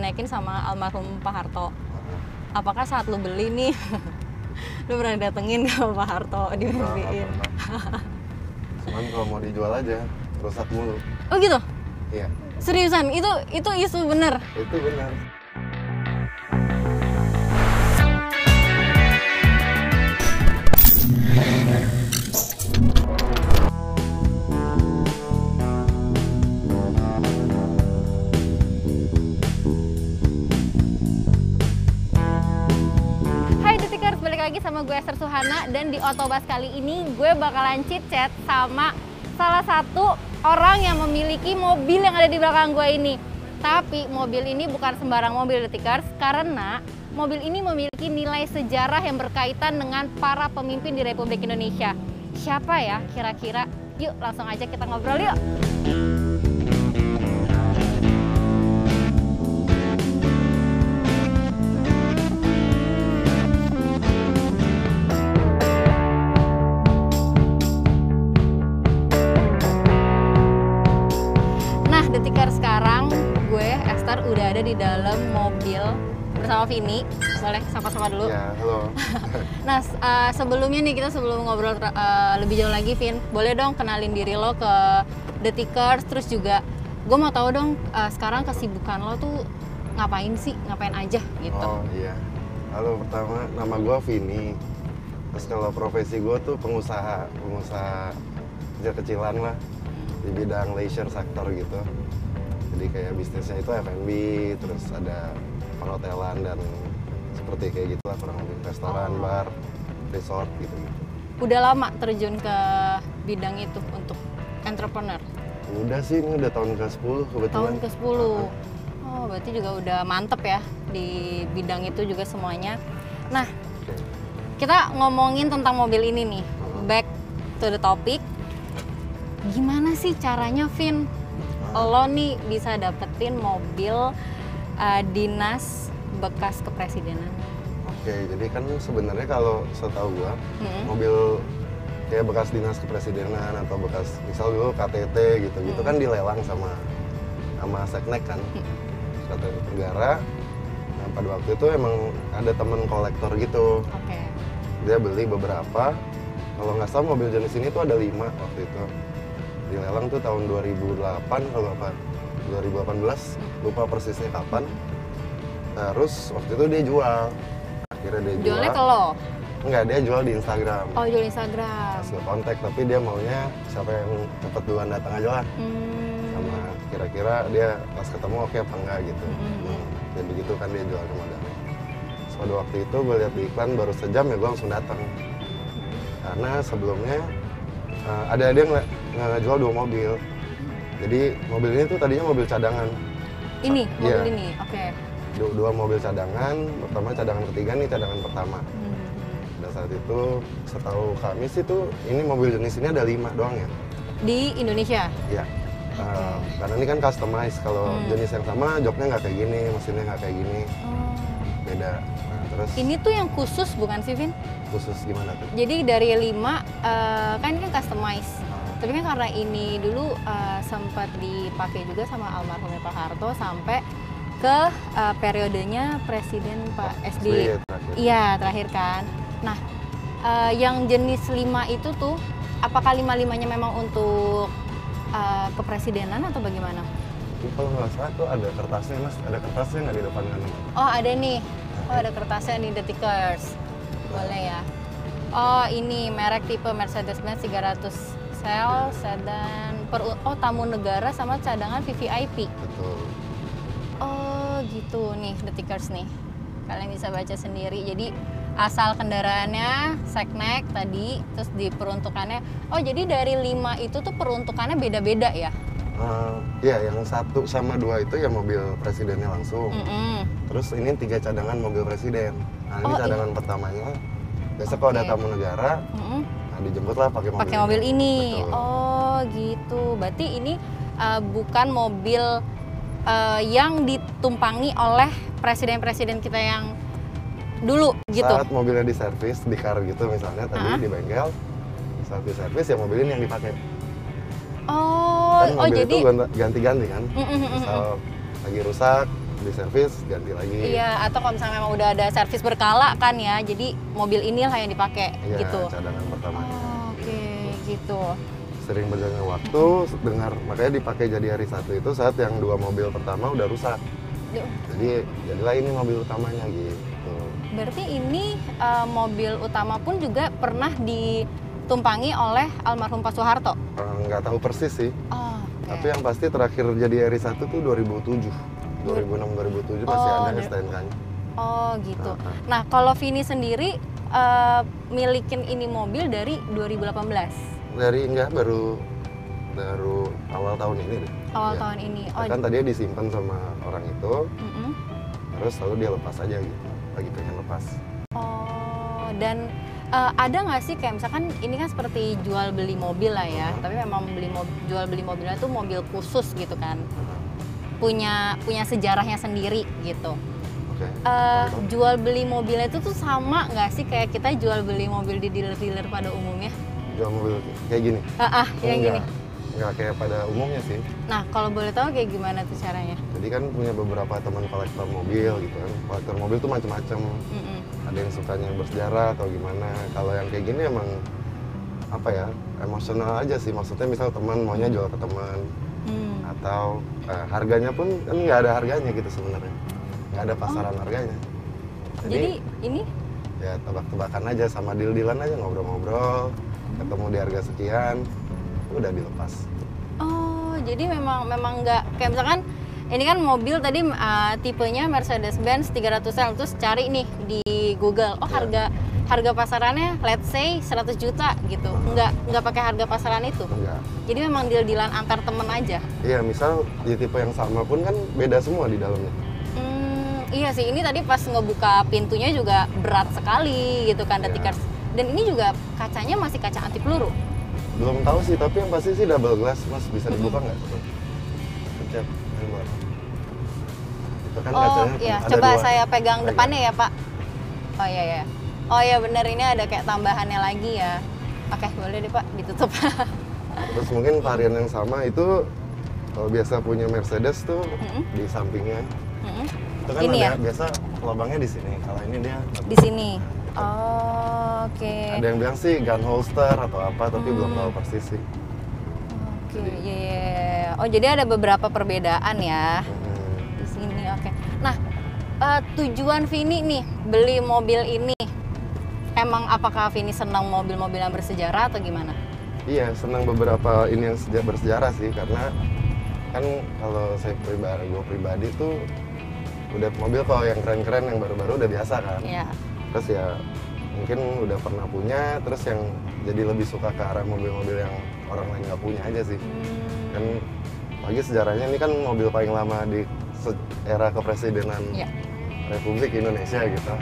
dinaikin sama almarhum Pak Harto. Apakah saat lu beli nih, lu pernah datengin ke Pak Harto dibeliin? Cuman kalau mau dijual aja, rusak mulu. Oh gitu? Iya. Seriusan? Itu isu bener? Itu benar. Lagi sama gue Esther Suhana, dan di Otobas kali ini gue bakalan chit-chat sama salah satu orang yang memiliki mobil yang ada di belakang gue ini. Tapi mobil ini bukan sembarang mobil Detikers, karena mobil ini memiliki nilai sejarah yang berkaitan dengan para pemimpin di Republik Indonesia. Siapa ya kira-kira? Yuk langsung aja kita ngobrol yuk. Sekarang gue, Esther, udah ada di dalam mobil bersama Vini. Boleh sapa-sapa dulu? Ya, halo. Nah, sebelumnya nih, sebelum ngobrol lebih jauh lagi, Vin, boleh dong kenalin diri lo ke Detikers. Terus juga gue mau tahu dong, sekarang kesibukan lo tuh ngapain sih? Ngapain aja gitu? Oh iya. Halo, pertama nama gue Vini. Terus kalau profesi gue tuh pengusaha kecil-kecilan lah di bidang leisure sector gitu. Jadi kayak bisnisnya itu F&B, terus ada perhotelan dan seperti kayak gitulah, kurang lebih restoran, bar, resort gitu. Udah lama terjun ke bidang itu untuk entrepreneur? Udah sih, ini udah tahun ke-10 kebetulan. Tahun ke-10. Oh, berarti juga udah mantep ya di bidang itu juga semuanya. Nah, kita ngomongin tentang mobil ini nih. Back to the topic. Gimana sih caranya, Vin, lo nih bisa dapetin mobil dinas bekas kepresidenan? Oke, jadi kan sebenarnya kalau setahu gua, mobil kayak bekas dinas kepresidenan atau bekas misal dulu KTT gitu kan dilelang sama Seknek kan, KTT negara. Nah, pada waktu itu emang ada temen kolektor gitu. Oke. Dia beli beberapa. Kalau nggak salah mobil jenis ini tuh ada 5 waktu itu. Dilelang tuh tahun 2008 kalau apa 2018, lupa persisnya kapan. Terus waktu itu dia jual. Akhirnya dia jual. Jualnya ke lo? Enggak, dia jual di Instagram. Oh, jual Instagram. Hasil kontak, tapi dia maunya siapa yang cepet duluan datang aja lah. Sama kira-kira dia pas ketemu oke apa enggak gitu. Jadi begitu kan dia jual ke modalnya. So, pada waktu itu gue lihat di iklan baru sejam ya gue langsung datang. Karena sebelumnya ada dia ngejual 2 mobil. Jadi mobil ini tuh tadinya mobil cadangan. Ini? Mobil Iya. ini? Oke. 2 mobil cadangan, pertama cadangan ketiga nih cadangan pertama. Pada saat itu setahu kami sih tuh ini mobil jenis ini ada 5 doang ya. Di Indonesia? Iya. Karena ini kan customize, kalau jenis yang sama joknya nggak kayak gini, mesinnya nggak kayak gini. Beda. Nah, terus Ini tuh yang khusus bukan sih, Vin? khusus gimana tuh? Jadi dari 5 kan ini kan customize. Tapi kan karena ini dulu sempat dipakai juga sama almarhum Pak Harto sampai ke periodenya Presiden Pak SBY. Iya, terakhir kan. Nah, yang jenis 5 itu tuh apakah 5-5-nya memang untuk kepresidenan atau bagaimana? Kalau nggak salah tuh ada kertasnya mas, ada kertasnya nggak di depan kan? Oh ada nih, oh ada kertasnya nih Detikers, boleh ya. Oh ini merek tipe Mercedes-Benz 300 cc sedan, tamu negara sama cadangan VVIP. Betul. Oh gitu nih Detikers nih, kalian bisa baca sendiri. Jadi asal kendaraannya Seknek tadi, terus diperuntukannya. Oh jadi dari 5 itu tuh peruntukannya beda-beda ya? Iya, yang 1 sama 2 itu ya mobil presidennya langsung. Terus ini 3 cadangan mobil presiden. Nah ini cadangan pertamanya. Biasa kalau ada tamu negara, nah dijemputlah pakai mobil ini. Betul. Oh gitu. Berarti ini bukan mobil yang ditumpangi oleh presiden-presiden kita yang dulu gitu. Saat mobilnya diservis di car gitu misalnya tadi di bengkel, saat diservis ya mobil ini yang dipakai. Oh, Kan mobil jadi itu ganti-ganti kan. Misal lagi rusak, di servis ganti lagi. Iya, atau kalau misalnya memang udah ada servis berkala kan ya, jadi mobil inilah yang dipakai Iya, gitu. cadangan pertamanya. Oke, gitu. Sering berjalannya waktu, dengar makanya dipakai jadi hari satu itu saat yang 2 mobil pertama udah rusak. Jadi jadilah ini mobil utamanya gitu. Berarti ini mobil utama pun juga pernah ditumpangi oleh almarhum Pak Soeharto? Nggak tahu persis sih. Oh, oke. Tapi yang pasti terakhir jadi RI 1 tuh 2007. 2006-2007 masih ada STNK-nya. Oh gitu. Nah kalau Vini sendiri milikin ini mobil dari 2018? Baru awal tahun ini deh. Awal tahun ini. Oh, kan tadinya disimpan sama orang itu, terus lalu dia lepas aja gitu. Lagi pengen lepas. Oh, dan ada nggak sih kayak misalkan ini kan seperti jual beli mobil lah ya, tapi memang jual beli mobilnya tuh mobil khusus gitu kan, punya sejarahnya sendiri gitu. Okay. Jual beli mobilnya itu tuh sama nggak sih kayak kita jual beli mobil di dealer-dealer pada umumnya? Jual mobil kayak gini? Yang gini. Nggak kayak pada umumnya sih. Nah, kalau boleh tahu kayak gimana tuh caranya? Jadi kan punya beberapa teman kolektor mobil gitu kan. Kolektor mobil tuh macam-macam. Ada yang sukanya bersejarah atau gimana. Kalau yang kayak gini emang apa ya, emosional aja sih. Maksudnya misal teman maunya jual ke teman. Atau harganya pun kan nggak ada harganya gitu sebenarnya. Nggak ada pasaran harganya. Jadi ini? Ya tebak-tebakan aja sama deal-dealan aja, ngobrol-ngobrol. Ketemu di harga sekian, udah dilepas. Oh, jadi memang nggak kayak misalkan ini kan mobil tadi tipenya Mercedes-Benz 300L, terus cari nih di Google, harga pasarannya let's say 100 juta gitu. Nggak pakai harga pasaran itu. Enggak. Jadi memang deal-dealan antar temen aja. Iya, misal di tipe yang sama pun kan beda semua di dalamnya. Iya sih, ini tadi pas ngebuka pintunya juga berat sekali gitu kan, dan ini juga kacanya masih kaca anti peluru. Belum tahu sih, tapi yang pasti sih double glass, Mas. Bisa dibuka nggak? Pencet. Itu kan kacanya iya, ada coba 2. saya pegang depannya ya, Pak. Oh iya. Oh iya benar, ini ada kayak tambahannya lagi ya. Oke, boleh deh, Pak, ditutup. Terus mungkin varian yang sama itu kalau biasa punya Mercedes tuh di sampingnya. Itu kan ini ada ya? biasa lubangnya di sini. Kalau ini dia Di sini. Oh, oke. Ada yang bilang sih gun holster atau apa, tapi belum tahu persis sih. Oke, iya. Oh, jadi ada beberapa perbedaan ya. Di sini, oke. Nah, tujuan Vini nih beli mobil ini, emang apakah Vini senang mobil-mobil yang bersejarah atau gimana? Iya, senang beberapa ini yang bersejarah sih, karena kan kalau gue pribadi tuh udah mobil kalau yang keren-keren yang baru-baru udah biasa kan. Iya. Terus ya mungkin udah pernah punya, terus yang jadi lebih suka ke arah mobil-mobil yang orang lain nggak punya aja sih. Kan lagi sejarahnya ini kan mobil paling lama di era kepresidenan Republik Indonesia gitu.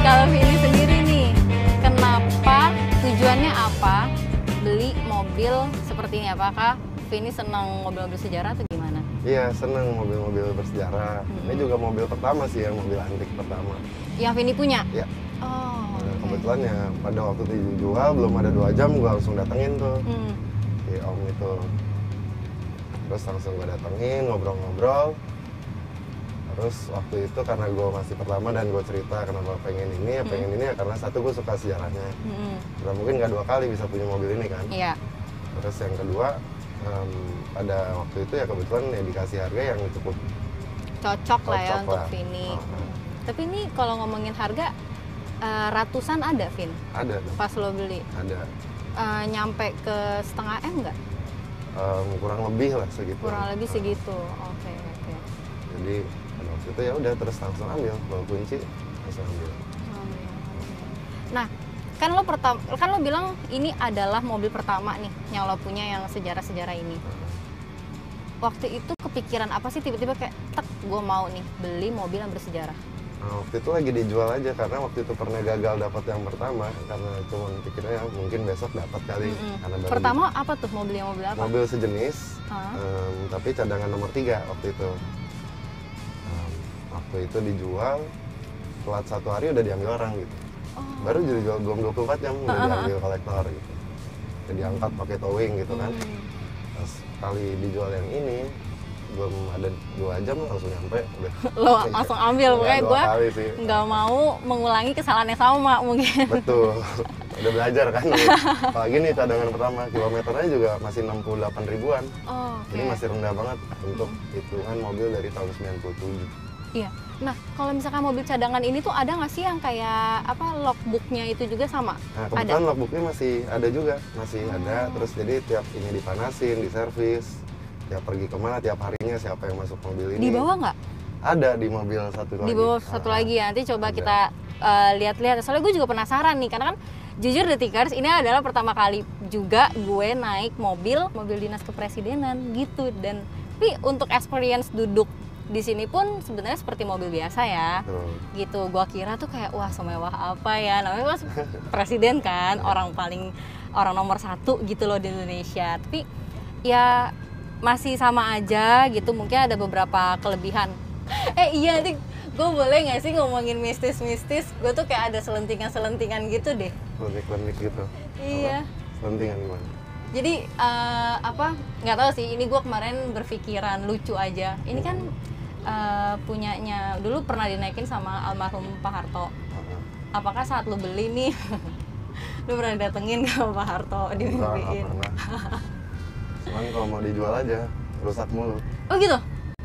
Kalau Vini sendiri nih, kenapa, tujuannya apa beli mobil seperti ini? Apakah Vini senang mobil-mobil sejarah atau gimana? Iya, seneng mobil-mobil bersejarah. Ini juga mobil pertama sih, yang mobil antik pertama. Yang Vini punya? Iya. Oh, Nah, kebetulan ya pada waktu dijual belum ada 2 jam gue langsung datengin tuh si om itu. Terus langsung gue datengin, ngobrol-ngobrol. Terus waktu itu karena gue masih pertama dan gue cerita kenapa pengen ini ya karena satu gue suka sejarahnya. Karena mungkin nggak 2 kali bisa punya mobil ini kan. Iya. Terus yang kedua pada waktu itu ya kebetulan ya dikasih harga yang cukup Cocok lah ya untuk lah. Vini. Tapi ini kalau ngomongin harga ratusan ada, Vin? Ada. Pas lo beli? Ada. Nyampe ke setengah M nggak? Kurang lebih lah segitu. Kurang lebih segitu. Oke. Jadi pada waktu itu ya udah terus langsung ambil, bawa kunci langsung ambil. Nah, kan lo bilang ini adalah mobil pertama nih yang lo punya yang sejarah-sejarah ini. Waktu itu kepikiran apa sih tiba-tiba kayak tek gue mau nih beli mobil yang bersejarah? Nah, waktu itu lagi dijual aja karena waktu itu pernah gagal dapat yang pertama karena cuma pikirnya mungkin besok dapat kali. Karena baru Pertama apa tuh mobil apa? mobil sejenis, tapi cadangan nomor 3 waktu itu. Waktu itu dijual, telat 1 hari udah diambil orang gitu. Baru dijual belum 24 jam udah diambil kolektor gitu. Udah diangkat pakai towing gitu kan. Pas kali dijual yang ini belum ada 2 jam langsung nyampe udah. Lo langsung ambil, pokoknya gue nggak mau mengulangi kesalahan yang sama mungkin. Betul, udah belajar kan. Apalagi nih cadangan pertama, kilometernya juga masih 68 ribuan. Jadi masih rendah banget untuk hitungan mobil dari tahun 97. Iya. Nah, kalau misalkan mobil cadangan ini tuh ada nggak sih yang kayak apa logbooknya itu juga sama? Nah, kebetulan logbooknya masih ada juga, masih ada. Terus jadi tiap ini dipanasin, diservis, tiap pergi kemana, tiap harinya siapa yang masuk mobil ini. Di bawah nggak? Ada di mobil satu lagi. Di bawah satu lagi ya. Nanti coba ada. kita lihat-lihat. Soalnya gue juga penasaran nih, karena kan jujur Detikers ini adalah pertama kali juga gue naik mobil dinas kepresidenan gitu. Dan tapi untuk experience duduk di sini pun sebenarnya seperti mobil biasa ya. Gitu. Gua kira tuh kayak wah semewah apa ya. Namanya mas presiden kan, orang nomor 1 gitu loh di Indonesia. Tapi ya masih sama aja gitu. Mungkin ada beberapa kelebihan. Iya nih, gue boleh nggak sih ngomongin mistis-mistis? Gue tuh kayak ada selentingan gitu deh. Klinik gitu. Iya. Selentingan gimana? Jadi nggak tahu sih. Ini gue kemarin berpikiran lucu aja. Ini kan punyanya dulu pernah dinaikin sama almarhum Pak Harto. Apakah saat lu beli nih, lu pernah datengin ke Pak Harto dibeliin? Cuman kalau mau dijual aja rusak mulu. Oh gitu?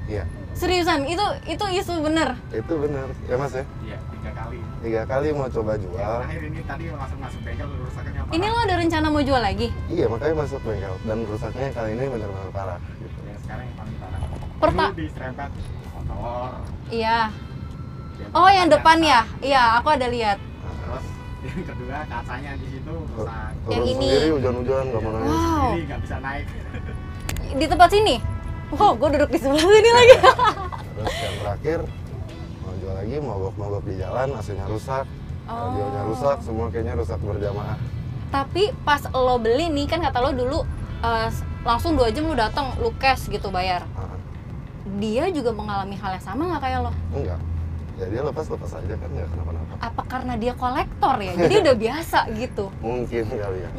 Iya. Seriusan? Itu isu bener? Itu bener ya mas ya? Iya, 3 kali. 3 kali mau coba jual. Terakhir ini tadi langsung masuk bengkel rusaknya parah. Ini lo ada rencana mau jual lagi? Iya makanya masuk bengkel dan rusaknya kali ini benar-benar parah. Gitu. Ya sekarang yang paling parah. Dulu diserempet motor. Iya. Oh yang depan ya? Iya aku ada lihat. Terus yang kedua kacanya di situ rusak. Yang Turun ini? sendiri hujan-hujan nggak mau nangis. Wow. Sendiri nggak bisa naik. Di tempat sini? Wow, gue duduk di sebelah sini lagi. Terus yang terakhir mau jual lagi, mogok di jalan, AC-nya rusak, radionya rusak, semua kayaknya rusak berjamaah. Tapi pas lo beli nih kan kata lo dulu langsung 2 jam lo datang, lo cash gitu bayar. Dia juga mengalami hal yang sama nggak kayak lo? Enggak, ya dia lepas aja kan nggak kenapa-napa. Apa karena dia kolektor ya? Jadi udah biasa gitu? Mungkin kali ya.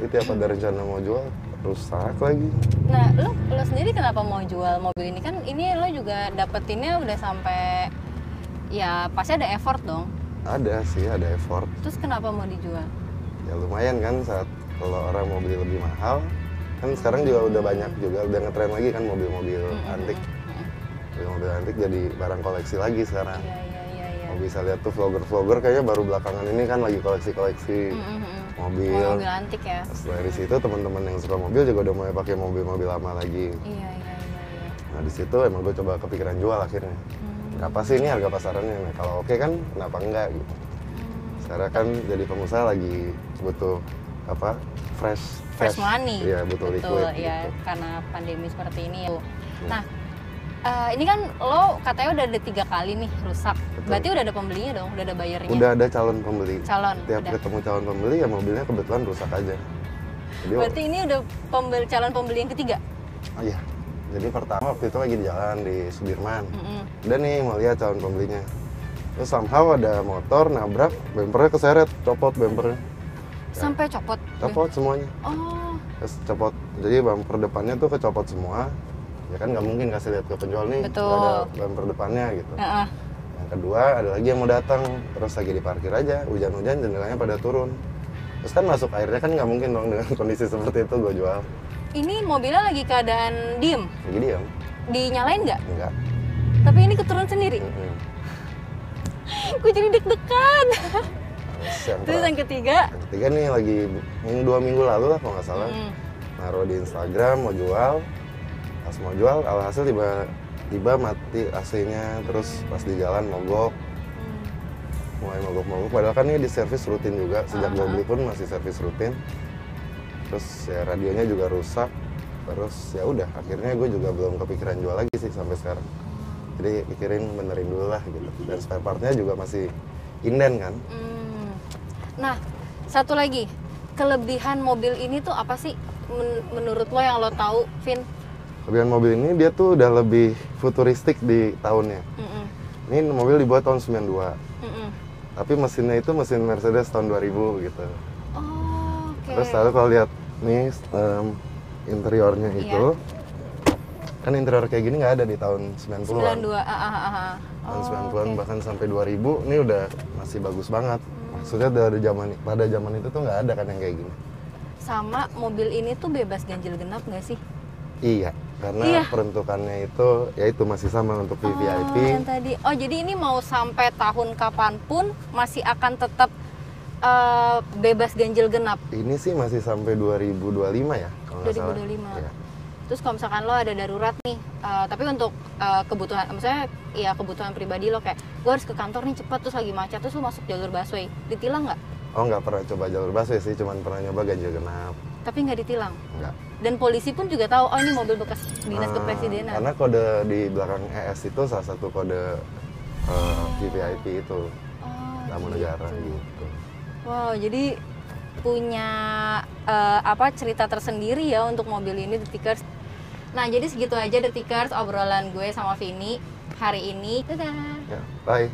Itu tiap ada rencana mau jual rusak lagi. Nah, lo sendiri kenapa mau jual mobil ini? Kan ini lo juga dapetinnya udah sampai ya pasti ada effort dong. Ada sih, ada effort. Terus kenapa mau dijual? Ya lumayan kan saat kalau orang mau beli lebih mahal. Kan sekarang juga udah banyak juga, udah ngetren lagi kan mobil-mobil antik. Mobil antik jadi barang koleksi lagi sekarang. Iya. Mau bisa lihat tuh vlogger-vlogger kayaknya baru belakangan ini kan lagi koleksi-koleksi mobil. Mobil antik ya. Dari situ teman-teman yang suka mobil juga udah mulai pakai mobil-mobil lama lagi. Iya. Nah di situ emang gue coba kepikiran jual akhirnya. Berapa sih ini harga pasarannya? Nah, kalau oke kan kenapa enggak gitu. Sekarang kan jadi pengusaha lagi butuh apa? Fresh money. Iya, betul liquid. Iya, gitu. karena pandemi seperti ini. Nah, ini kan lo katanya udah ada 3 kali nih rusak. Betul. Berarti udah ada pembelinya dong, udah ada bayarnya. Udah ada calon pembeli. Udah. Ketemu calon pembeli ya mobilnya kebetulan rusak aja. Jadi, berarti ini udah calon pembeli yang ketiga? Oh iya. Jadi pertama waktu itu lagi di jalan di Sudirman. Udah nih mau lihat calon pembelinya. Terus somehow ada motor nabrak, bempernya keseret, copot bempernya. Sampai copot? Copot semuanya. Oh. Terus copot. Jadi bumper depannya tuh kecopot semua. Ya kan nggak mungkin kasih lihat ke penjual nih. Betul. Nggak ada bumper depannya gitu. Yang kedua ada lagi yang mau datang, terus lagi diparkir aja, hujan-hujan jendelanya pada turun. Terus kan masuk airnya kan nggak mungkin dong dengan kondisi seperti itu gue jual. Ini mobilnya lagi keadaan diem? Lagi diam. Dinyalain nggak? Enggak. Tapi ini keturun sendiri? Gue jadi deg-degan. Terus yang ketiga? Yang ketiga nih lagi 2 minggu lalu lah kalau nggak salah. Naruh di Instagram mau jual. Pas mau jual, alhasil tiba mati AC-nya, terus pas di jalan mogok. Mulai mogok-mogok, padahal kan ini di servis rutin juga. Sejak gue beli pun masih servis rutin. Terus ya radionya juga rusak. Terus ya udah, akhirnya gue juga belum kepikiran jual lagi sih sampai sekarang. Jadi pikirin benerin dulu lah gitu. Dan spare partnya juga masih inden kan. Nah, satu lagi, kelebihan mobil ini tuh apa sih menurut lo yang lo tahu, Vin? Kelebihan mobil ini dia tuh udah lebih futuristik di tahunnya. Ini mobil dibuat tahun 92. Tapi mesinnya itu mesin Mercedes tahun 2000 gitu. Oh, oke. Terus lalu kalau lihat nih interiornya itu, kan interior kayak gini nggak ada di tahun 90-an. 92, Tahun 90-an bahkan sampai 2000, ini udah masih bagus banget. Maksudnya dari pada zaman itu tuh nggak ada kan yang kayak gini. Sama mobil ini tuh bebas ganjil genap nggak sih? Iya, karena peruntukannya itu ya itu masih sama untuk VVIP. Yang tadi. Oh, jadi ini mau sampai tahun kapanpun masih akan tetap bebas ganjil genap. Ini sih masih sampai 2025 ya, kalau nggak salah. 2025. Iya. Terus kalau misalkan lo ada darurat nih, tapi untuk kebutuhan, misalnya ya kebutuhan pribadi lo kayak gue harus ke kantor nih cepat terus lagi macet terus lo masuk jalur busway, ditilang nggak? Oh, nggak pernah coba jalur busway sih, cuman pernah nyoba ganjil genap. Tapi nggak ditilang. Nggak. Dan polisi pun juga tahu, oh ini mobil bekas dinas kepresidenan. Karena kode di belakang ES itu salah satu kode VVIP itu, tamu negara gitu. Wow, jadi punya cerita tersendiri ya untuk mobil ini, The Tickers. Nah, jadi segitu aja The Tickers obrolan gue sama Vini hari ini. Dadah. Ya, bye.